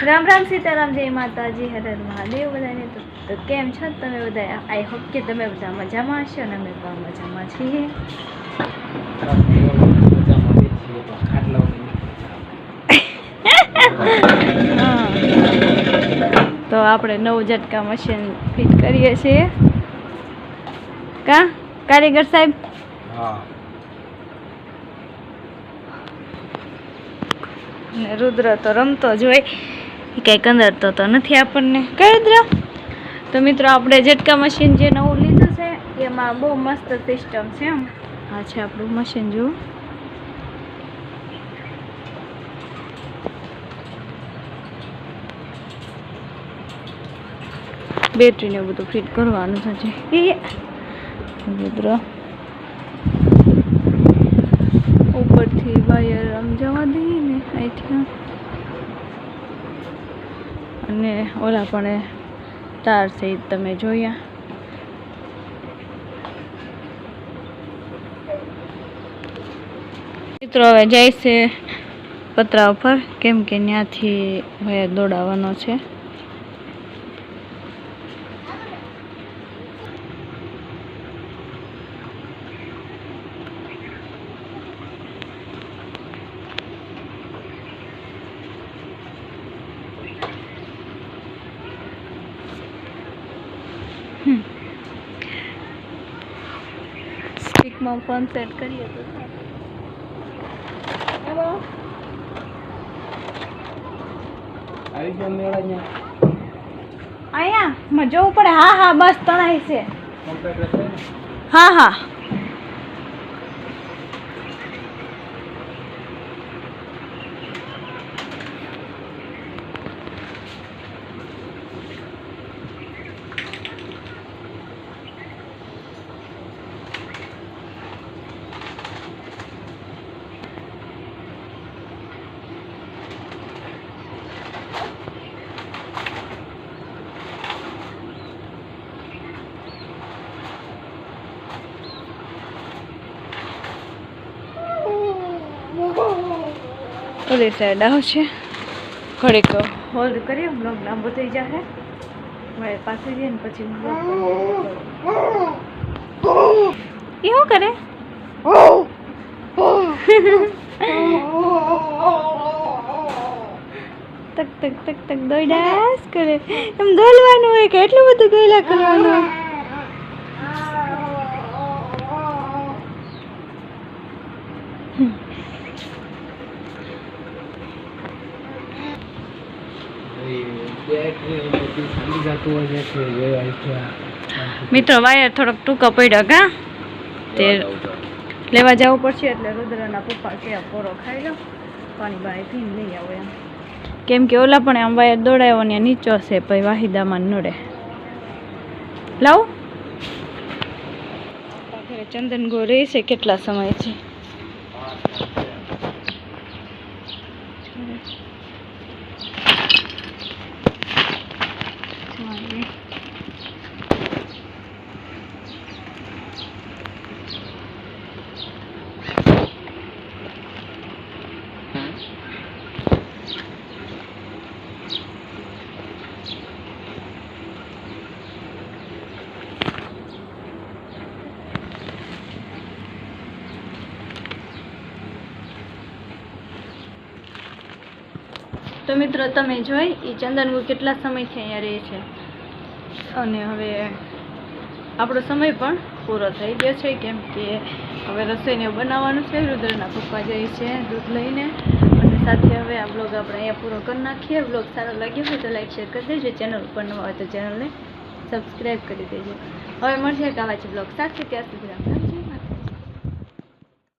રામ રામ સીતારામ, જય માતાજી, હર હર મહાદેવ બધાને. તો કેમ છો તમે બધા? આઈ હોપ કે તમે બધા મજામાં હશો અને અમે પણ મજામાં છીએ. તો આપણે નવું ઝટકા મશીન ફિટ કરીએ છીએ કા કારીગર સાહેબ? ને રુદ્ર તો રમતો જ હોય, કંઈ કંદરતો તો નથી આપણને. કઈ રુદ્ર? તો મિત્રો આપણે ઝટકા મશીન જે નવું લીધું છે એમાં બહુ મસ્ત સિસ્ટમ છે. એમ આ છે આપણું મશીન. જુઓ, બેટરી ને બધું ફિટ કરવાનું છે. રુદ્ર ઉપરથી વાયર આમ જવા દઈએ ને અહીંથી, અને ઓલા પણ તાર છે તમે જોયા. મિત્રો હવે જાય છે પતરા ઉપર, કેમ કે ત્યાંથી વાયર દોડાવવાનો છે. સ્ટીકમાં ફોન સેટ કરીએ તો અહીંયા જવું પડે. હા હા, બસ તણાય છે. હા હા, ઓલી સાઈડ આવશે. ઘડીક હોલ્ડ કરીએ, બ્લોગ લાંબો થઈ જશે. મારે પાસે જઈએ ને પછી એ શું કરે? તક તક તક તક દોડાસ કરે. એમ દોડવાનું હોય કે એટલું બધું દોડ્યા કરવાનું? મિત્રો વાયર થોડોક ટૂંકો પડ્યો કા, તે લેવા જવું પડશે. એટલે રુદ્રના પપ્પા કે પોરો ખાઈ લો, પાણી બાણી પીને લઈ આવો એમ. કેમ કે ઓલા પણ આમ વાયર દોડાયો ને નીચો છે, પછી વાહિદામાં નડે. લાવ ચંદન ગો રહી છે કેટલા સમયથી. તો મિત્રો તમે જોઈ એ ચંદનગુ કેટલા સમયથી અહીંયા રહે છે, અને હવે આપણો સમય પણ પૂરો થઈ ગયો છે. કેમ કે હવે રસોઈને બનાવવાનું છે. રુદ્રના પપ્પા જાય છે દૂધ લઈને, અને સાથે હવે આ બ્લોગ આપણે અહીંયા પૂરો કરી નાખીએ. બ્લોગ સારો લાગ્યો હોય તો લાઈક શેર કરી દેજો. ચેનલ ઉપર નવા હોય તો ચેનલને સબસ્ક્રાઈબ કરી દેજો. હવે મળશે એક આવા જ બ્લોગ સાથે. ત્યાં સુધી